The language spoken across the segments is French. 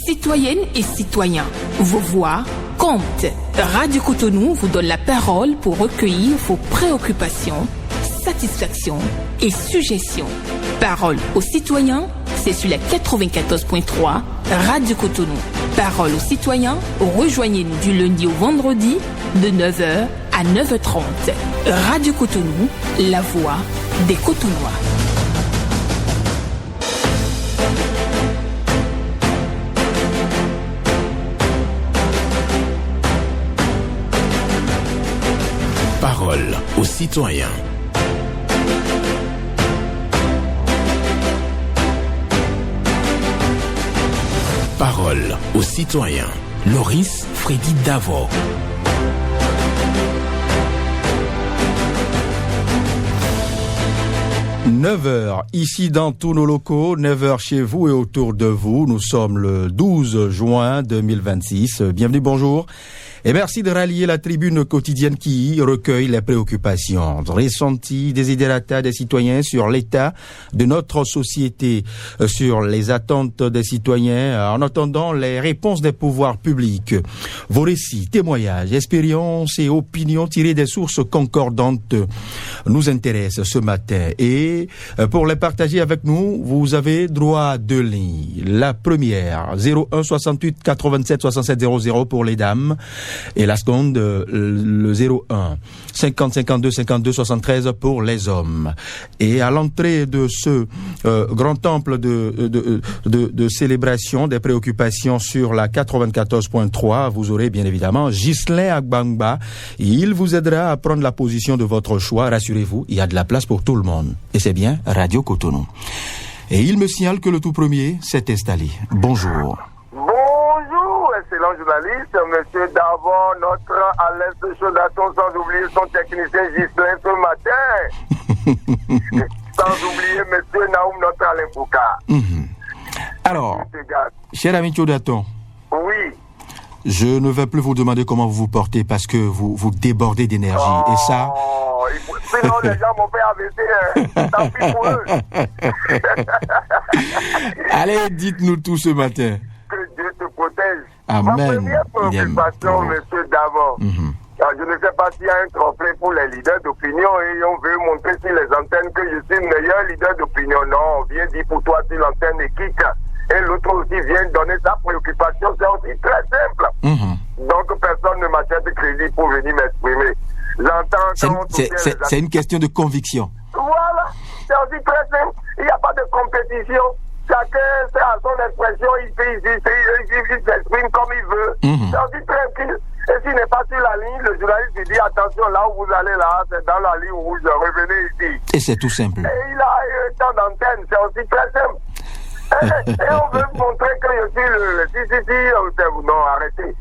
Citoyennes et citoyens, vos voix comptent. Radio Cotonou vous donne la parole pour recueillir vos préoccupations, satisfactions et suggestions. Parole aux citoyens, c'est sur la 94.3 Radio Cotonou. Parole aux citoyens, rejoignez-nous du lundi au vendredi de 9h à 9h30. Radio Cotonou, la voix des Cotonois. Parole aux citoyens. Parole aux citoyens. Loris Freddy Davo. « 9h ici dans tous nos locaux, 9h chez vous et autour de vous. Nous sommes le 12 juin 2026. Bienvenue, bonjour. Et merci de rallier la tribune quotidienne qui recueille les préoccupations, ressentis, desiderata des citoyens sur l'état de notre société, sur les attentes des citoyens, en attendant les réponses des pouvoirs publics. Vos récits, témoignages, expériences et opinions tirées des sources concordantes nous intéressent ce matin. Et pour les partager avec nous, vous avez droit à 2 lignes. La première, 01 68 87 67 00 pour les dames. Et la seconde, le 01 50 52 52 73 pour les hommes. Et à l'entrée de ce grand temple de célébration des préoccupations sur la 94.3, vous aurez bien évidemment Ghislain Agbangba. Il vous aidera à prendre la position de votre choix. Rassurez-vous, il y a de la place pour tout le monde. Et c'est bien Radio Cotonou. Et il me signale que le tout premier s'est installé. Bonjour. Excellent journaliste, monsieur Davon, notre Alain Chaudaton, sans oublier son technicien Ghislain ce matin. Sans oublier monsieur Naoum, notre Alain Foucault. Alors, cher ami Chaudaton. Oui. Je ne vais plus vous demander comment vous vous portez parce que vous débordez d'énergie. Et ça... Sinon, les gens m'ont fait AVC. Tant pis pour eux. Allez, dites-nous tout ce matin. Que Dieu te protège. Amen. Ma première préoccupation, monsieur Davon, je ne sais pas s'il y a un trophée pour les leaders d'opinion et on veut montrer sur les antennes que je suis le meilleur leader d'opinion. Non, on vient dire pour toi sur l'antenne et kick. Et l'autre aussi vient donner sa préoccupation. C'est aussi très simple. Donc personne ne m'achète crédit pour venir m'exprimer. J'entends c'est une question de conviction. Voilà, c'est aussi très simple. Il n'y a pas de compétition. Chacun fait à son expression, il s'exprime comme il veut. C'est aussi tranquille. Et s'il n'est pas sur la ligne, le journaliste lui dit attention, là où vous allez là, c'est dans la ligne rouge, revenez ici. Et c'est tout simple. Et il a un temps d'antenne, c'est aussi très simple. Et on veut montrer que je suis non, arrêtez.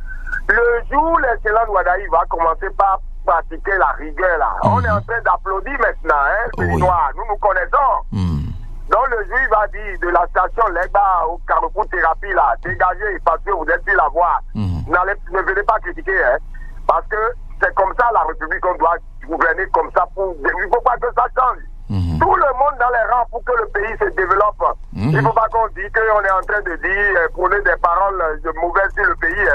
Le jour où l'excellent Ouadaï va commencer par pratiquer la rigueur là, on est en train d'applaudir maintenant, c'est noir, nous nous connaissons. Donc le juge va dire de la station Legba au Carrefour Thérapie là, dégagez parce que vous êtes sur la voie. Ne venez pas critiquer, parce que c'est comme ça la République, on doit gouverner comme ça il ne faut pas que ça change. Tout le monde dans les rangs pour que le pays se développe. Il ne faut pas qu'on dise qu'on est en train de dire, prenez des paroles mauvaises sur le pays.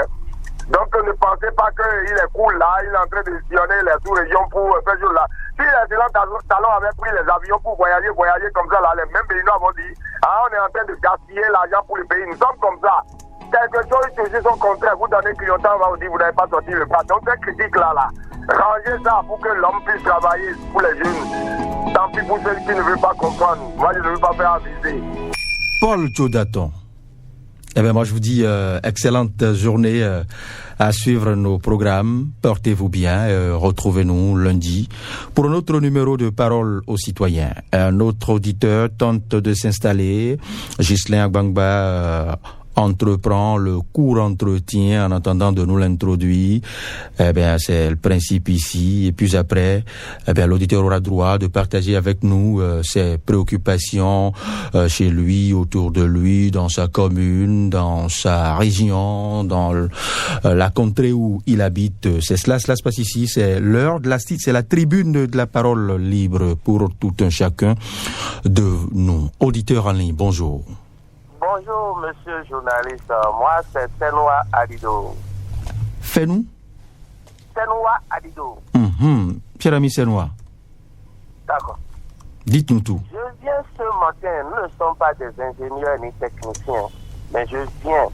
Donc ne pensez pas qu'il est cool là, il est en train de sillonner les sous-régions pour ce jour-là. Si les excellents talons avaient pris les avions pour voyager comme ça, là, les mêmes Béninois vont dire on est en train de gaspiller l'argent pour le pays, nous sommes comme ça. Quelque chose qui est son contraire, vous donnez clientèle, on va vous dire vous n'avez pas sorti le pas. Donc cette critique là, rangez ça pour que l'homme puisse travailler pour les jeunes. Tant pis pour ceux qui ne veulent pas comprendre. Moi je ne veux pas faire aviser. Paul Chaudaton. Eh bien, moi, je vous dis excellente journée à suivre nos programmes. Portez-vous bien. Retrouvez-nous lundi pour un autre numéro de Parole aux citoyens. Un autre auditeur tente de s'installer. Ghislain Agbangba entreprend le court entretien en attendant de nous l'introduire. Eh bien, c'est le principe ici. Et puis après, eh bien, l'auditeur aura droit de partager avec nous ses préoccupations chez lui, autour de lui, dans sa commune, dans sa région, dans la contrée où il habite. C'est cela se passe ici. C'est l'heure de c'est la tribune de la parole libre pour tout un chacun de nous. Auditeurs en ligne, bonjour. Bonjour, monsieur journaliste. Moi, c'est Senoua Adido. Fais-nous Senoua Adido. Cher ami Senoua, D'accord. dites-nous tout. Je viens ce matin, nous ne sommes pas des ingénieurs ni techniciens, mais je viens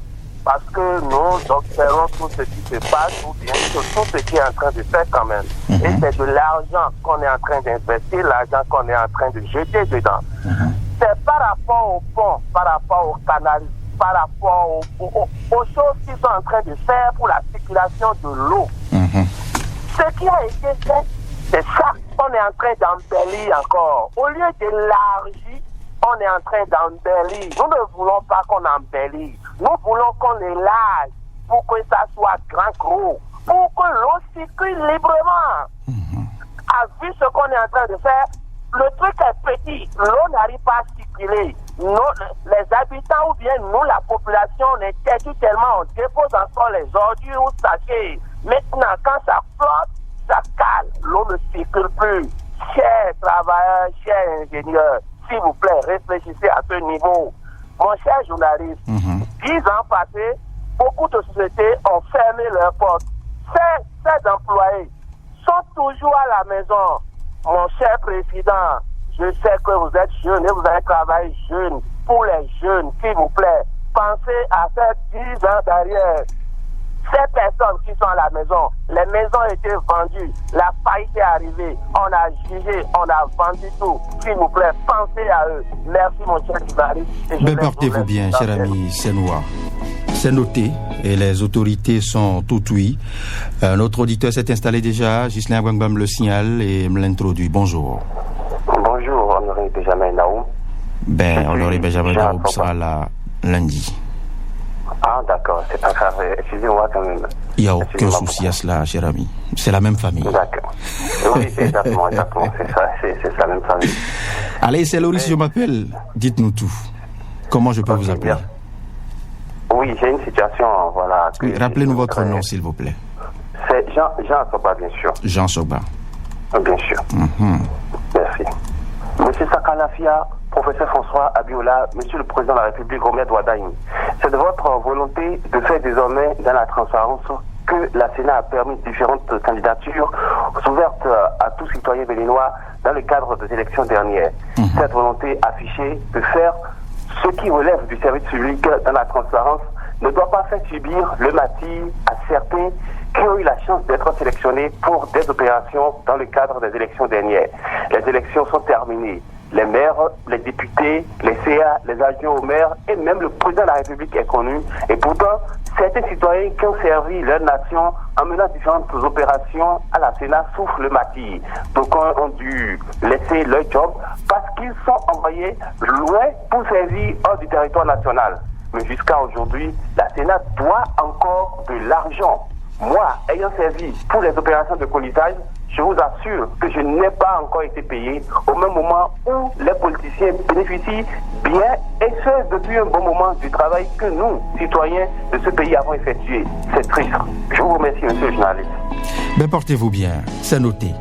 parce que nous observons tout ce qui se passe ou bien tout ce qui est en train de faire quand même. Et c'est de l'argent qu'on est en train d'investir, l'argent qu'on est en train de jeter dedans. C'est par rapport au pont, par rapport au canal, par rapport aux choses qui sont en train de faire pour la circulation de l'eau. Ce qui a été fait, c'est ça qu'on est en train d'embellir encore. Au lieu d'élargir, on est en train d'embellir. Nous ne voulons pas qu'on embellisse. Nous voulons qu'on élarge pour que ça soit grand gros, pour que l'eau circule librement. À vu ce qu'on est en train de faire, le truc est petit, l'eau n'arrive pas à circuler. Nous, les habitants ou bien nous, la population, on est têtus tellement, on dépose encore les ordures ou sachets. Maintenant, quand ça flotte, ça cale, l'eau ne circule plus. Chers travailleurs, chers ingénieurs, s'il vous plaît, réfléchissez à ce niveau. Mon cher journaliste, 10 ans passés, beaucoup de sociétés ont fermé leurs portes. Ces employés sont toujours à la maison. Mon cher président, je sais que vous êtes jeune et vous allez travailler jeune. Pour les jeunes, s'il vous plaît, pensez à ces 10 ans derrière. Ces personnes qui sont à la maison, les maisons étaient vendues, la faillite est arrivée, on a jugé, on a vendu tout. S'il vous plaît, pensez à eux. Merci mon cher journaliste. Portez-vous bien, cher ami Senoua. C'est noté et les autorités sont tout oui. Notre auditeur s'est installé déjà. Ghislain Gwangbam le signale et me l'introduit. Bonjour. Bonjour, Honoré Benjamin Naoum. Honoré Benjamin Naoum sera là lundi. Ah, d'accord, c'est pas grave. Excusez-moi quand même. Il n'y a aucun souci à cela, cher ami. C'est la même famille. D'accord. Oui, c'est exactement. C'est ça, c'est la même famille. Allez, c'est Loris, je m'appelle. Dites-nous tout. Comment je peux vous appeler? Oui, j'ai une situation, voilà. Oui, rappelez-nous votre nom, s'il vous plaît. C'est Jean Sogba, bien sûr. Jean Sogba. Bien sûr. Merci. Monsieur Sakalafia, professeur François Abiola, Monsieur le Président de la République, Romed Wadaïm, c'est de votre volonté de faire désormais dans la transparence que la Sénat a permis différentes candidatures ouvertes à tout citoyen béninois dans le cadre des élections dernières. Cette volonté affichée de faire ce qui relève du service public dans la transparence ne doit pas faire subir le martyre à certains qui ont eu la chance d'être sélectionnés pour des opérations dans le cadre des élections dernières. Les élections sont terminées. Les maires, les députés, les CA, les adjoints au maire et même le président de la République est connu. Et pourtant, certains citoyens qui ont servi leur nation en menant différentes opérations à la Sénat souffrent le martyre. Donc, ont dû laisser leur job parce qu'ils sont envoyés loin pour servir hors du territoire national. Mais jusqu'à aujourd'hui, la Sénat doit encore de l'argent. Moi, ayant servi pour les opérations de colisage, je vous assure que je n'ai pas encore été payé au même moment où les politiciens bénéficient bien, et ce depuis un bon moment du travail que nous, citoyens de ce pays, avons effectué. C'est triste. Je vous remercie, monsieur le journaliste. Portez-vous bien, c'est noté.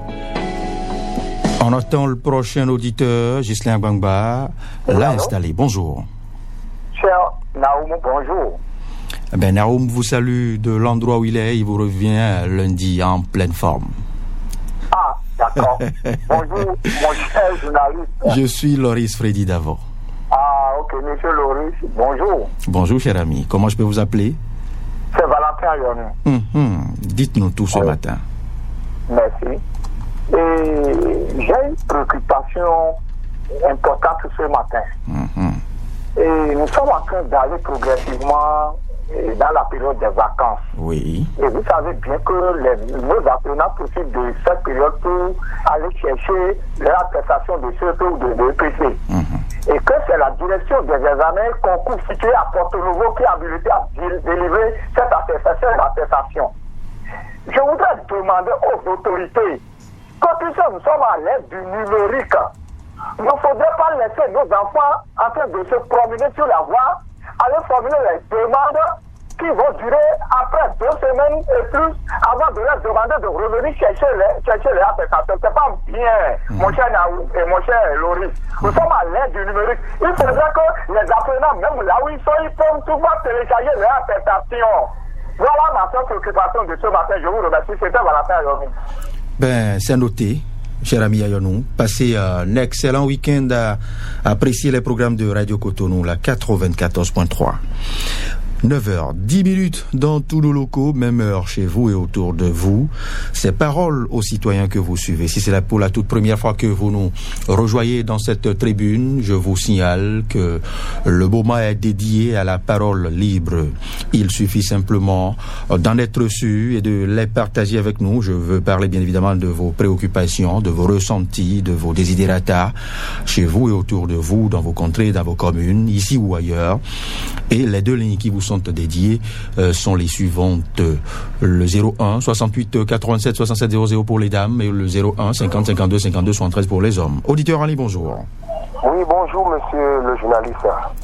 On attend le prochain auditeur, Ghislain Gbangba, l'a installé. Bonjour. Cher Naoum, bonjour. Naoum vous salue de l'endroit où il est. Il vous revient lundi en pleine forme. Ah, d'accord. Bonjour, mon cher journaliste. Je suis Loris Freddy Davo. Ah, ok, monsieur Loris, bonjour. Bonjour, cher ami. Comment je peux vous appeler? C'est Valentin Yonou. Dites-nous tout ce matin. Merci. Et j'ai une préoccupation importante ce matin. Et nous sommes en train d'aller progressivement dans la période des vacances. Oui. Et vous savez bien que nos apprenants profitent de cette période pour aller chercher leur attestation de CEP ou de EPC. Et que c'est la direction des examens concours située à Porto-Nouveau qui a habilité à délivrer cette attestation. Je voudrais demander aux autorités, quand nous sommes à l'aide du numérique, il ne faudrait pas laisser nos enfants en train de se promener sur la voie, aller formuler les demandes qui vont durer après 2 semaines et plus avant de leur demander de revenir chercher les attestations. C'est pas bien, mon cher Naou et mon cher Loris. Nous sommes à l'ère du numérique. Il faudrait que les apprenants, même là où ils sont, ils peuvent pouvoir télécharger les attestations. Voilà ma seule préoccupation de ce matin. Je vous remercie. C'était Valentin Ayonou. Ben, c'est noté. Cher ami Ayonou, passez un excellent week-end à apprécier les programmes de Radio Cotonou, la 94.3. 9h10 dans tous nos locaux, même heure chez vous et autour de vous. C'est Paroles aux citoyens que vous suivez. Si c'est là pour la toute première fois que vous nous rejoignez dans cette tribune, je vous signale que le moment est dédié à la parole libre. Il suffit simplement d'en être reçu et de les partager avec nous. Je veux parler bien évidemment de vos préoccupations, de vos ressentis, de vos desiderata chez vous et autour de vous, dans vos contrées, dans vos communes, ici ou ailleurs. Et les deux lignes qui vous sont dédiées sont les suivantes. Le 01 68 87 67 00 pour les dames et le 01 50 52 52 73 pour les hommes. Auditeur Ali, bonjour. Oui, bonjour monsieur le journaliste.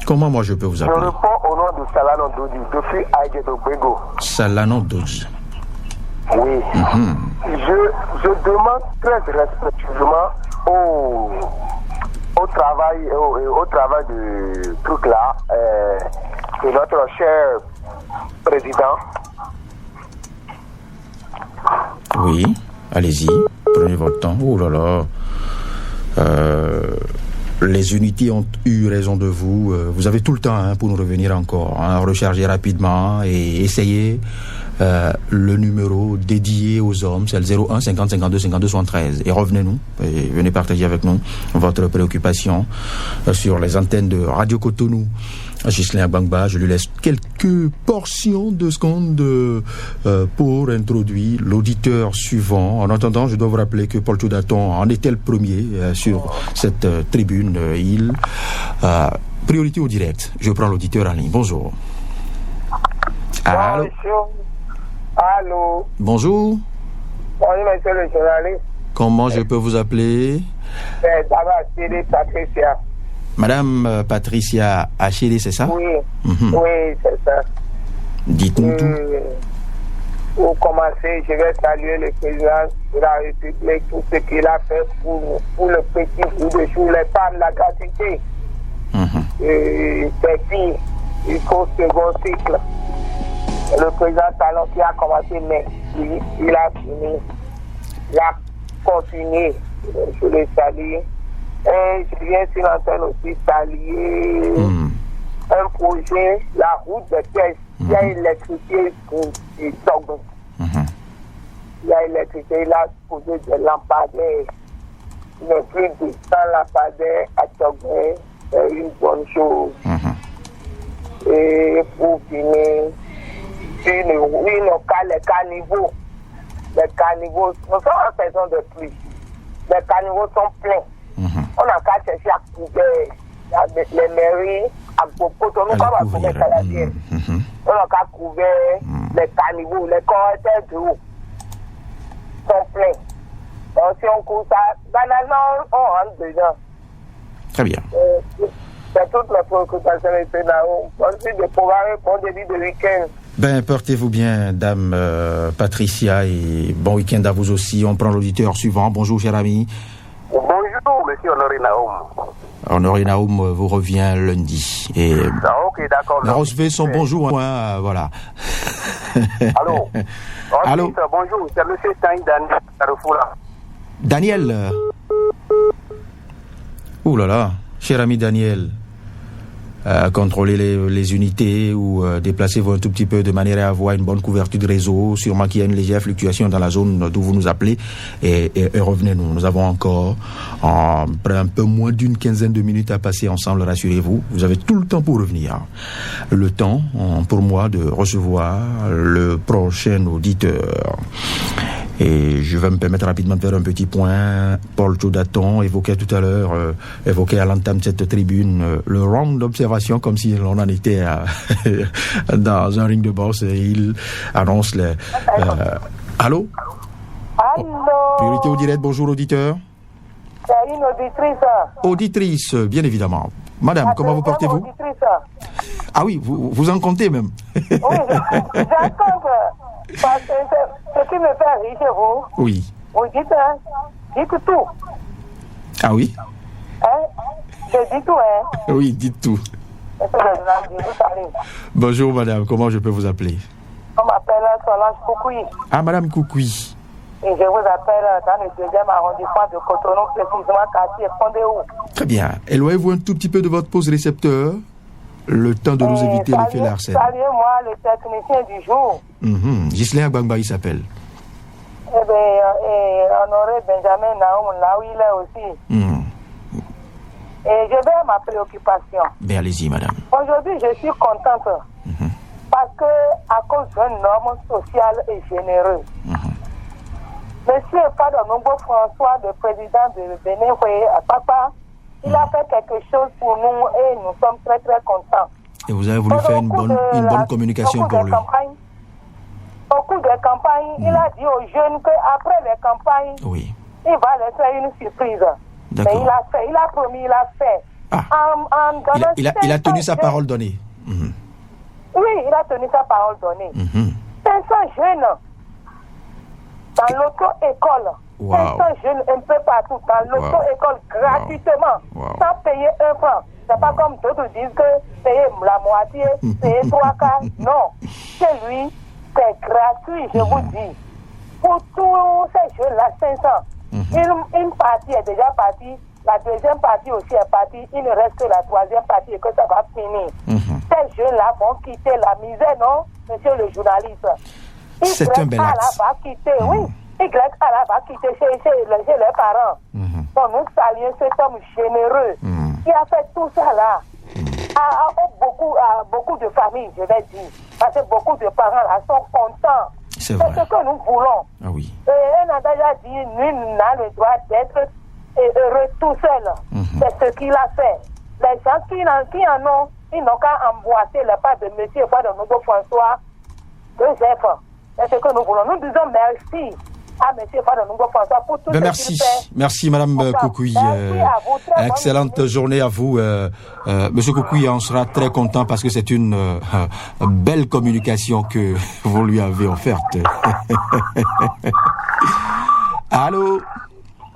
Comment moi je peux vous appeler? Je réponds au nom de Salano Dodi, depuis Aïdé-Dogbego. Salano Dodi. Oui. Je demande très respectueusement au travail du truc là, de notre cher président. Oui, allez-y, prenez votre temps. Oh là là. Les unités ont eu raison de vous. Vous avez tout le temps pour nous revenir encore. Recharger rapidement et essayer le numéro dédié aux hommes. C'est le 01 50 52 52 73. Et revenez-nous et venez partager avec nous votre préoccupation sur les antennes de Radio Cotonou. Ghislain Bangba, je lui laisse quelques portions de secondes pour introduire l'auditeur suivant. En attendant, je dois vous rappeler que Paul Toudaton en était le premier sur cette tribune. Priorité au direct. Je prends l'auditeur en ligne. Bonjour. Allô. Allô. Bonjour. Bonjour, monsieur le journaliste. Comment je peux vous appeler? C'est Patricia. Madame Patricia Achille, c'est ça? Oui, oui, c'est ça. Dites-nous tout. Pour commencer, je vais saluer le président de la République, tout ce qu'il a fait pour le petit bout de jour, les femmes, la gratuité. Ses filles, jusqu'au second cycle. Le président Talon qui a commencé, mais il a fini. Il a continué. Je le salue. Et je viens sur l'antenne aussi saluer un projet, la route de pièces. Il y a électricité pour Togo. Il y a électricité, il a posé des lampadaires. Il n'y a plus de 100 lampadaires à Togo. C'est une bonne chose. Et pour finir, les caniveaux. Les caniveaux, nous sommes en saison de pluie. Les caniveaux sont pleins. On n'a qu'à chercher à couvrir les mairies, à Cotonou, comme à couvrir Canadienne. On n'a qu'à couvrir les caniveaux, les correcteurs d'eau sont pleins. Donc si on couvre ça, banalement, on rentre dedans. Très bien. C'est toute notre préoccupation, les pénaux. Ensuite, de programmer bon début de week-end. Ben, portez-vous bien, dame Patricia, et bon week-end à vous aussi. On prend l'auditeur suivant. Bonjour, cher ami. Bonjour, monsieur Honoré Naoum. Honoré Naoum vous revient lundi. Et ok, d'accord. recevez son bonjour. Voilà. Allô. Allô. Bonjour, c'est monsieur Stein Daniel Carofoula. Daniel. Ouh là là, cher ami Daniel. Contrôler les unités ou déplacez-vous un tout petit peu de manière à avoir une bonne couverture de réseau. Sûrement qu'il y a une légère fluctuation dans la zone d'où vous nous appelez et revenez-nous. Nous avons encore un peu moins d'une quinzaine de minutes à passer ensemble, rassurez-vous. Vous avez tout le temps pour revenir. Le temps pour moi de recevoir le prochain auditeur. Et je vais me permettre rapidement de faire un petit point. Paul Toudaton évoquait tout à l'heure, évoquait à l'entame de cette tribune le round d'observation comme si on en était dans un ring de boxe et il annonce les... Allô? Allô? Priorité au direct, bonjour auditeur. C'est une auditrice. Auditrice, bien évidemment. Madame, comment vous portez-vous? Auditrice. Ah oui, vous en comptez même. Oui, j'en compte. Parce que ce qui me fait rire chez vous, Oui. vous dites tout. Ah oui? Je dis tout, Oui, dites tout. Monsieur le journaliste, vous savez. Bonjour madame, comment je peux vous appeler? On m'appelle Solange Koukoui. Ah, madame Koukoui. Et je vous appelle dans le 2e arrondissement de Cotonou, précisément quartier Fondéou. Très bien. Éloignez-vous un tout petit peu de votre pause récepteur. Le temps de nous éviter l'effet Larsen. Saluez-moi le technicien du jour. Ghislain Agbangba, il s'appelle. Eh bien, Honoré Benjamin Naoum, là où il est aussi. Et je vais à ma préoccupation. Ben allez-y, madame. Aujourd'hui, je suis contente. Parce que, à cause d'une norme sociale et généreuse. Monsieur Padonogo François, le président de Bénin, papa, il a fait quelque chose pour nous et nous sommes très très contents. Et vous avez voulu faire une bonne communication pour lui. Au cours des campagnes, il a dit aux jeunes qu'après les campagnes, il va leur faire une surprise. Mais il a fait, il a promis, il a fait. Il a tenu sa parole donnée. Oui, il a tenu sa parole donnée. 500 jeunes dans l'auto-école. 500 jeunes un peu partout dans l'auto-école gratuitement, sans payer un franc. C'est pas comme d'autres disent que payer la moitié, payer 3 quarts. Non, chez lui, c'est gratuit, je vous dis. Pour tous ces jeunes-là, 500. Une partie est déjà partie, la deuxième partie aussi est partie, il ne reste que la troisième partie et que ça va finir. Ces jeunes-là vont quitter la misère, non, monsieur le journaliste? C'est un bel acte. Va quitter, oui. YALA va quitter chez les parents. Donc nous saluons cet homme généreux qui a fait tout ça là. À beaucoup de familles, je vais dire. Parce que beaucoup de parents là sont contents. C'est vrai. C'est ce que nous voulons. Ah oui. Et on a déjà dit, nul n'a le droit d'être heureux tout seul. C'est ce qu'il a fait. Les gens qui en ont, ils n'ont qu'à emboîter les pas de monsieur Padonogo François Joseph. C'est ce que nous voulons. Nous disons merci à monsieur Padonogo François pour tout ce qu'il fait. Merci madame Koukoui. Excellente journée à vous. Monsieur Koukoui, on sera très content parce que c'est une belle communication que vous lui avez offerte. Allô?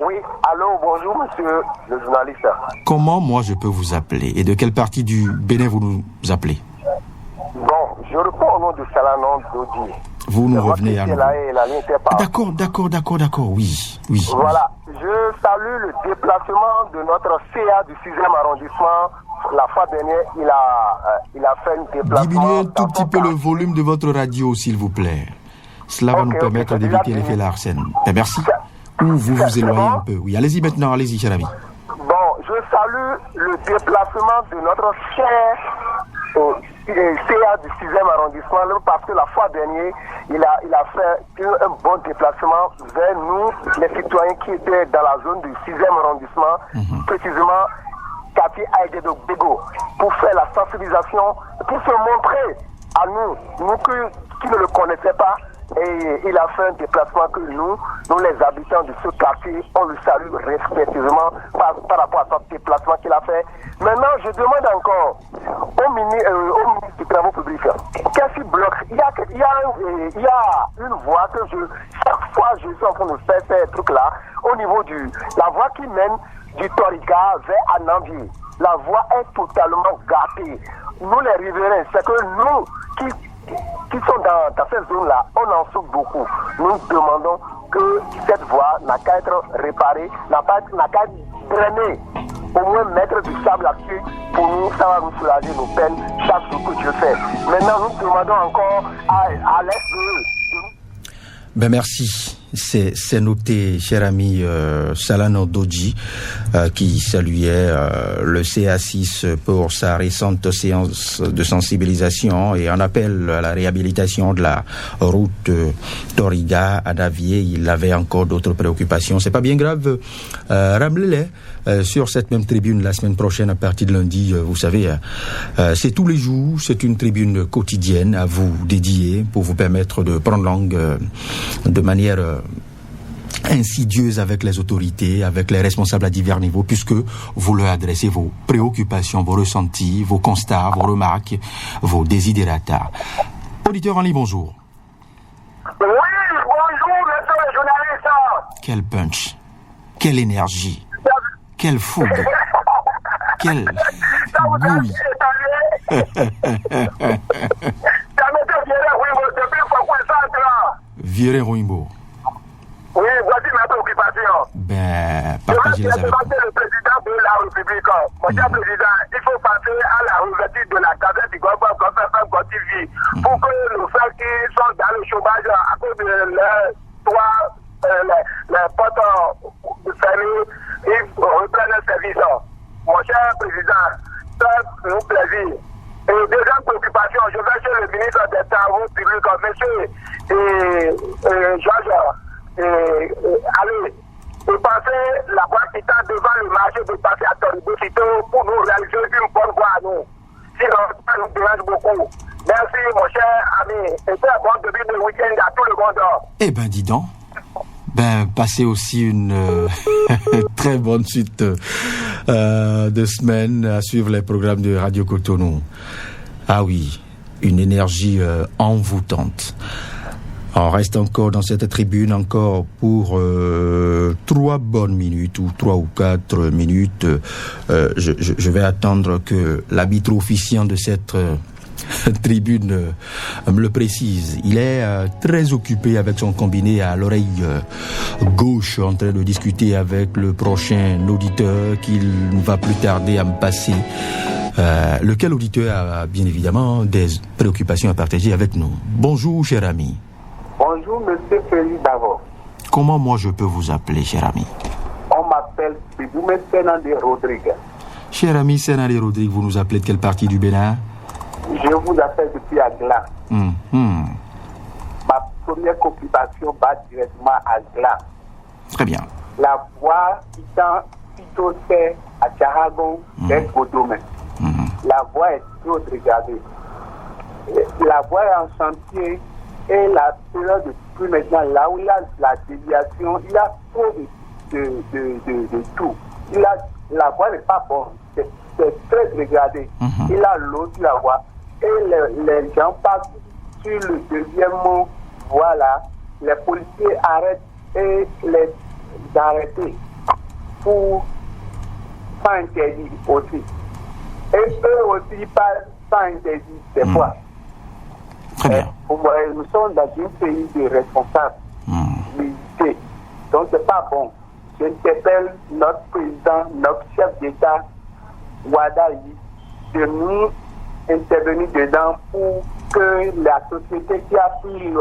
Oui, allô, bonjour monsieur le journaliste. Comment moi je peux vous appeler? Et de quelle partie du Bénin vous nous appelez? Bon, je réponds au nom de Salanon Dodi. Vous nous revenez à nous. D'accord, oui. Voilà, je salue le déplacement de notre CA du 6e arrondissement. La fois dernière, il a fait un déplacement. Diminuez un tout petit peu le volume de votre radio, s'il vous plaît. Cela va nous permettre d'éviter l'effet Larsen. Merci. Ou vous vous éloignez un peu. Oui, allez-y maintenant, allez-y, cher ami. Bon, je salue le déplacement de notre cher CA du 6e arrondissement, parce que la fois dernière, il a fait un bon déplacement vers nous, les citoyens qui étaient dans la zone du 6e arrondissement, précisément quartier Aïdédo Bégo, pour faire la sensibilisation, pour se montrer à nous qui ne le connaissaient pas. Et il a fait un déplacement que nous les habitants de ce quartier, on le salue respectivement par rapport à ce déplacement qu'il a fait. Maintenant, je demande encore au ministre des Travaux publics, qu'est-ce qui bloque? Il y a une voie que chaque fois je suis en train de faire ces trucs-là, au niveau la voie qui mène du Toriga vers Anambi. La voie est totalement gâtée. Nous les riverains, c'est que nous qui sont dans cette zone-là, on en souffre beaucoup. Nous demandons que cette voie n'a qu'à être réparée, n'a qu'à être drainée, au moins mettre du sable là-dessus. Pour nous, ça va nous soulager nos peines chaque jour que Dieu fait. Maintenant, nous demandons encore à l'est de merci. C'est noté, cher ami Salano Dodji, qui saluait le CA6 pour sa récente séance de sensibilisation et en appel à la réhabilitation de la route Toriga à Davier. Il avait encore d'autres préoccupations. C'est pas bien grave. Ramenez-les sur cette même tribune la semaine prochaine à partir de lundi. Vous savez, c'est tous les jours. C'est une tribune quotidienne à vous dédier pour vous permettre de prendre langue de manière insidieuse avec les autorités, avec les responsables à divers niveaux, puisque vous leur adressez vos préoccupations, vos ressentis, vos constats, vos remarques, vos desiderata. Auditeur en ligne, bonjour. Oui, bonjour, monsieur le journaliste. Quel punch, quelle énergie, quelle fougue, quelle gouille. Viré Rouimbo. Oui, voici ma préoccupation. Partagez-les avec nous. Le président de la République, mon cher président, il faut passer à la réouverture de la caserne du gouvernement TV pour que nos frères qui sont dans le chômage à cause de les portes fermées, ils reprennent le service. Mon cher président, ça nous plaisir. Et deuxième préoccupation, je vais chez le ministre des Travaux publics, monsieur Georges. Allez, vous passez la voie qui est devant le marché de passer à Toribocito pour nous réaliser une bonne voie à nous. Sinon, ça nous dérange beaucoup. Merci, mon cher ami. Et très bon début de week-end à tout le monde. Eh ben, dis donc. Passez aussi une très bonne suite de semaine à suivre les programmes de Radio Cotonou. Ah oui, une énergie envoûtante. On reste encore dans cette tribune encore pour 3 bonnes minutes ou 3 ou 4 minutes. Je vais attendre que l'arbitre officiant de cette tribune me le précise. Il est très occupé avec son combiné à l'oreille gauche en train de discuter avec le prochain auditeur qu'il va plus tarder à me passer. Lequel auditeur a bien évidemment des préoccupations à partager avec nous. Bonjour, cher ami. Bonjour, monsieur Félix Davos. Comment moi je peux vous appeler, cher ami? On m'appelle Biboumé Sénandé Rodrigue. Cher ami Sénandé Rodrigue, vous nous appelez de quelle partie du Bénin? Je vous appelle depuis Agla. Ma première occupation va directement à Agla. Très bien. La voie quittant Pitocé à Tcharagon est Godomé. La voie est trop dégradée. La voie est en chantier et la période de pluie maintenant, là où il y a la déviation, il y a trop de tout. La voie n'est pas bonne. C'est très dégradé. Il a l'eau sur la voie. Et les gens passent sur le deuxième mot. Voilà. Les policiers arrêtent et les arrêter pour pas interdit aussi. Et eux aussi pas interdit des fois. Très bien. Nous sommes dans un pays de responsabilité. Donc c'est pas bon. J'interpelle notre président, notre chef d'État, Wadaï, de nous intervenir dedans pour que la société qui a pris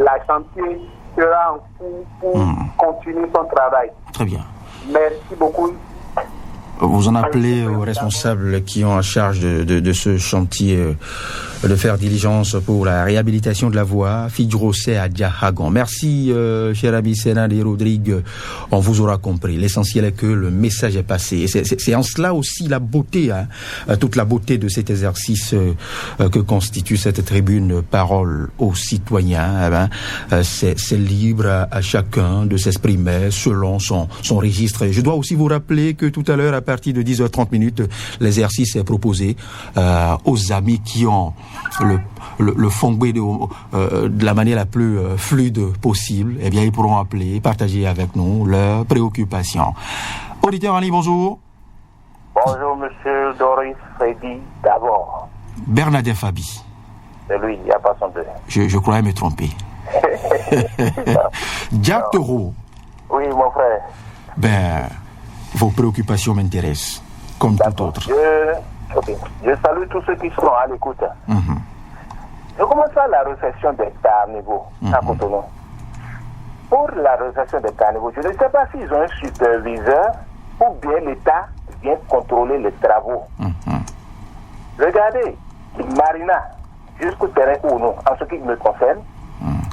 la chantier sera en cours pour continuer son travail. Très bien. Merci beaucoup. Vous en appelez aux responsables qui ont en charge de ce chantier de faire diligence pour la réhabilitation de la voie Fidjrosé à Diahagon. Merci, cher ami Sénandé Rodrigue. On vous aura compris. L'essentiel est que le message est passé. Et c'est en cela aussi la beauté, toute la beauté de cet exercice que constitue cette tribune Parole aux citoyens. C'est libre à chacun de s'exprimer selon son registre. Et je dois aussi vous rappeler que tout à l'heure, à partir de 10h30, l'exercice est proposé aux amis qui ont le fongbe de la manière la plus fluide possible. Eh bien, ils pourront appeler, partager avec nous leurs préoccupations. Auditeur en ligne, bonjour. Bonjour, monsieur Doris Freddy d'abord. Bernadette Fabi. C'est lui, il n'y a pas son deux. Je croyais me tromper. Jack Toro. Oui, mon frère. Vos préoccupations m'intéressent, comme tout autre. Je salue tous ceux qui sont à l'écoute. Je commence par la récession des carnivaux à Cotonou. Pour la récession des carnivaux, je ne sais pas s'ils ont un superviseur ou bien l'État vient contrôler les travaux. Regardez, Marina, jusqu'au terrain où nous, en ce qui me concerne,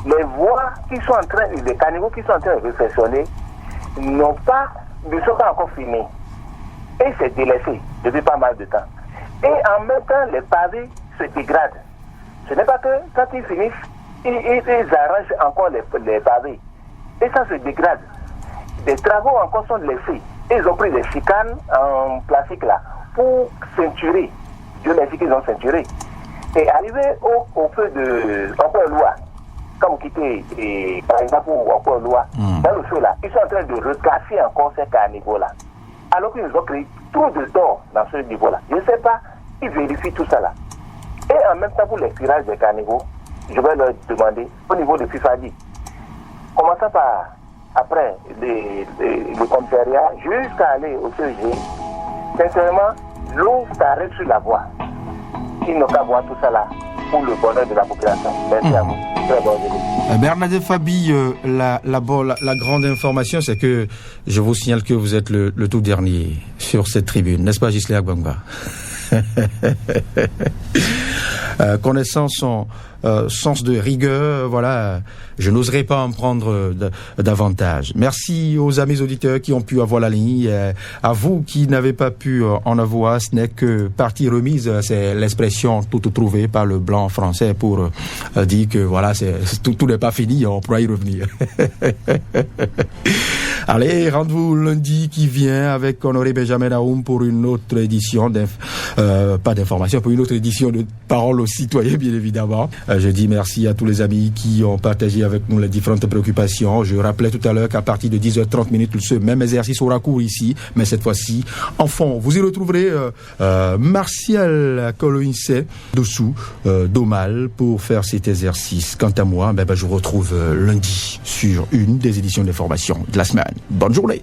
les voies qui sont en train, les carnivaux qui sont en train de réfectionner ne sont pas encore finis. Et c'est délaissé depuis pas mal de temps. Et en même temps, les pavés se dégradent. Ce n'est pas que quand ils finissent, ils arrangent encore les pavés. Et ça se dégrade. des travaux en construction de l'effet. Ils ont pris des chicanes en plastique là pour ceinturer. Dieu merci qu'ils ont ceinturé. Et arrivé au feu de Okwa-Loi, quand vous quittez, par exemple, Okwa-Loi, dans le feu là, ils sont en train de recasser encore ces caniveaux là. Alors qu'ils ont créé trop de tort dans ce niveau là. Je ne sais pas, ils vérifient tout ça là. Et en même temps, pour les tirages des caniveaux, je vais leur demander au niveau de FIFADI, commençant par après le commissariat jusqu'à aller au CEG, sincèrement, l'eau s'arrête sur la voie. Ils n'ont qu'à voir tout ça là pour le bonheur de la population. Merci à vous. Très bonne journée. Bernadette Fabi, la grande information, c'est que je vous signale que vous êtes le tout dernier sur cette tribune, n'est-ce pas, Gisela Gbangba? Connaissant son sens de rigueur, voilà, je n'oserais pas en prendre davantage. Merci aux amis auditeurs qui ont pu avoir la ligne. À vous qui n'avez pas pu en avoir, ce n'est que partie remise. C'est l'expression tout trouvée par le blanc français pour dire que voilà, tout n'est pas fini, on pourra y revenir. Allez, rendez-vous lundi qui vient avec Honoré Benjamin Naoum pour une autre édition pas d'information, pour une autre édition de Parole aux citoyens, bien évidemment. Je dis merci à tous les amis qui ont partagé avec nous les différentes préoccupations. Je rappelais tout à l'heure qu'à partir de 10h30, ce même exercice aura cours ici, mais cette fois-ci, en fond, vous y retrouverez Martial Coloincé dessous d'Omal pour faire cet exercice. Quant à moi, je vous retrouve lundi sur une des éditions d'information de la semaine. Bonne journée.